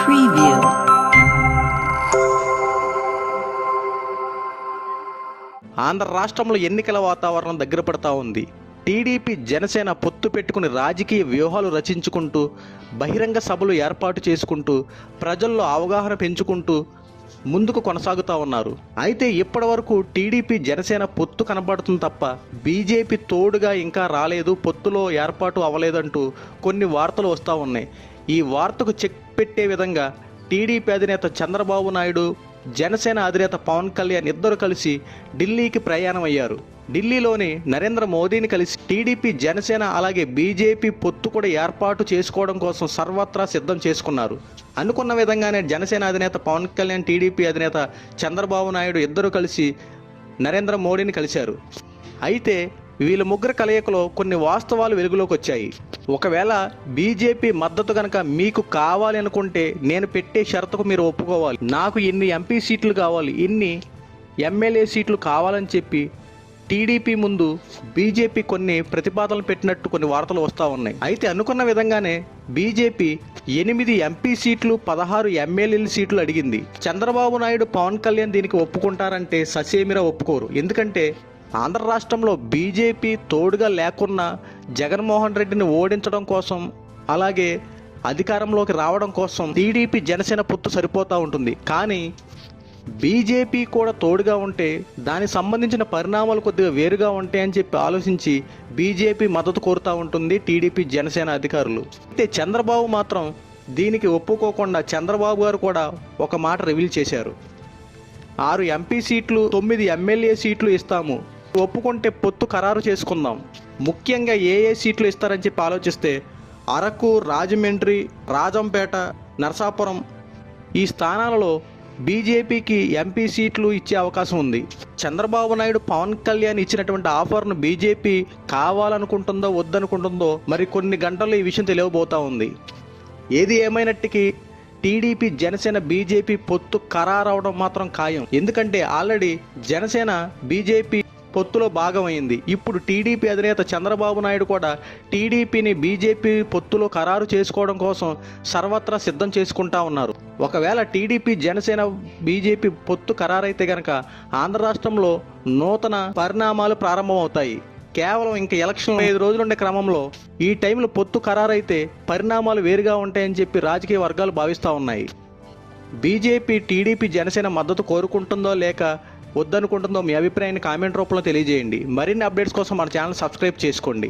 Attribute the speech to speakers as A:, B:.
A: Preview.
B: Andhra రాష్ట్రంలో ఎన్నికల వాతావరణం దగ్గర పడతా ఉంది. టీడీపీ జనసేన పొత్తు పెట్టుకుని రాజకీయ వ్యూహాలు రచించుకుంటూ బహిరంగ సభలు ఏర్పాటు చేసుకుంటూ ప్రజల్లో అవగాహన పెంచుకుంటూ ముందుకు కొనసాగుతూ ఉన్నారు. అయితే ఇప్పటివరకు టీడీపీ జనసేన పొత్తు కనబడుతుంది తప్ప బీజేపీ తోడుగా ఇంకా రాలేదు, పొత్తులో ఏర్పాటు అవ్వలేదంటూ కొన్ని వార్తలు వస్తూ ఉన్నాయి. ఈ వార్తకు చెక్ పెట్టే విధంగా టీడీపీ అధినేత చంద్రబాబు నాయుడు, జనసేన అధినేత పవన్ కళ్యాణ్ ఇద్దరు కలిసి ఢిల్లీకి ప్రయాణం అయ్యారు. ఢిల్లీలోని నరేంద్ర మోదీని కలిసి టీడీపీ జనసేన అలాగే బీజేపీ పొత్తు కూడా ఏర్పాటు చేసుకోవడం కోసం సర్వత్రా సిద్ధం చేసుకున్నారు. అనుకున్న విధంగానే జనసేన అధినేత పవన్ కళ్యాణ్, టీడీపీ అధినేత చంద్రబాబు నాయుడు ఇద్దరు కలిసి నరేంద్ర మోడీని కలిశారు. అయితే వీళ్ళ ముగ్గురు కలయికలో కొన్ని వాస్తవాలు వెలుగులోకి వచ్చాయి. ఒకవేళ బీజేపీ మద్దతు కనుక మీకు కావాలి అనుకుంటే నేను పెట్టే షరతుకు మీరు ఒప్పుకోవాలి, నాకు ఇన్ని ఎంపీ సీట్లు కావాలి, ఇన్ని ఎమ్మెల్యే సీట్లు కావాలని చెప్పి టీడీపీ ముందు బీజేపీ కొన్ని ప్రతిపాదనలు పెట్టినట్టు కొన్ని వార్తలు వస్తూ ఉన్నాయి. అయితే అనుకున్న విధంగానే బీజేపీ 8 ఎంపీ సీట్లు, 16 ఎమ్మెల్యేల సీట్లు అడిగింది. చంద్రబాబు నాయుడు, పవన్ కళ్యాణ్ దీనికి ఒప్పుకుంటారంటే ససేమిరా ఒప్పుకోరు. ఎందుకంటే ఆంధ్ర రాష్ట్రంలో బీజేపీ తోడుగా లేకున్నా జగన్మోహన్ రెడ్డిని ఓడించడం కోసం, అలాగే అధికారంలోకి రావడం కోసం టీడీపీ జనసేన పొత్తు సరిపోతూ ఉంటుంది. కానీ బీజేపీ కూడా తోడుగా ఉంటే దానికి సంబంధించిన పరిణామాలు కొద్దిగా వేరుగా ఉంటాయని చెప్పి ఆలోచించి బీజేపీ మద్దతు కోరుతూ ఉంటుంది టీడీపీ జనసేన అధికారులు. అయితే చంద్రబాబు మాత్రం దీనికి ఒప్పుకోకుండా చంద్రబాబు గారు కూడా ఒక మాట రివీల్ చేశారు. 6 ఎంపీ సీట్లు, 9 ఎమ్మెల్యే సీట్లు ఇస్తాము, ఒప్పుకుంటే పొత్తు ఖరారు చేసుకుందాం. ముఖ్యంగా ఏ సీట్లు ఇస్తారని చెప్పి ఆలోచిస్తే అరకు, రాజమండ్రి, రాజంపేట, నరసాపురం ఈ స్థానాలలో బీజేపీకి ఎంపీ సీట్లు ఇచ్చే అవకాశం ఉంది. చంద్రబాబు నాయుడు, పవన్ కళ్యాణ్ ఇచ్చినటువంటి ఆఫర్ను బీజేపీ కావాలనుకుంటుందో వద్దనుకుంటుందో మరి కొన్ని గంటల్లో ఈ విషయం తెలియబోతూ ఉంది. ఏది ఏమైనప్పటికీ టీడీపీ జనసేన బీజేపీ పొత్తు ఖరారవడం మాత్రం ఖాయం. ఎందుకంటే ఆల్రెడీ జనసేన బీజేపీ పొత్తులో భాగమైంది. ఇప్పుడు టీడీపీ అధినేత చంద్రబాబు నాయుడు కూడా టీడీపీని బీజేపీ పొత్తులో ఖరారు చేసుకోవడం కోసం సర్వత్రా సిద్ధం చేసుకుంటా ఉన్నారు. ఒకవేళ టీడీపీ జనసేన బీజేపీ పొత్తు ఖరారైతే కనుక ఆంధ్ర రాష్ట్రంలో నూతన పరిణామాలు ప్రారంభమవుతాయి. కేవలం ఇంకా ఎలక్షన్ 5 రోజులు ఉండే క్రమంలో ఈ టైంలో పొత్తు ఖరారైతే పరిణామాలు వేరుగా ఉంటాయని చెప్పి రాజకీయ వర్గాలు భావిస్తూ ఉన్నాయి. బీజేపీ టీడీపీ జనసేన మద్దతు కోరుకుంటుందో లేక వద్దనుకుంటుందో మీ అభిప్రాయాన్ని కామెంట్ రూపంలో తెలియజేయండి. మరిన్ని అప్డేట్స్ కోసం మన ఛానల్ సబ్స్క్రైబ్ చేసుకోండి.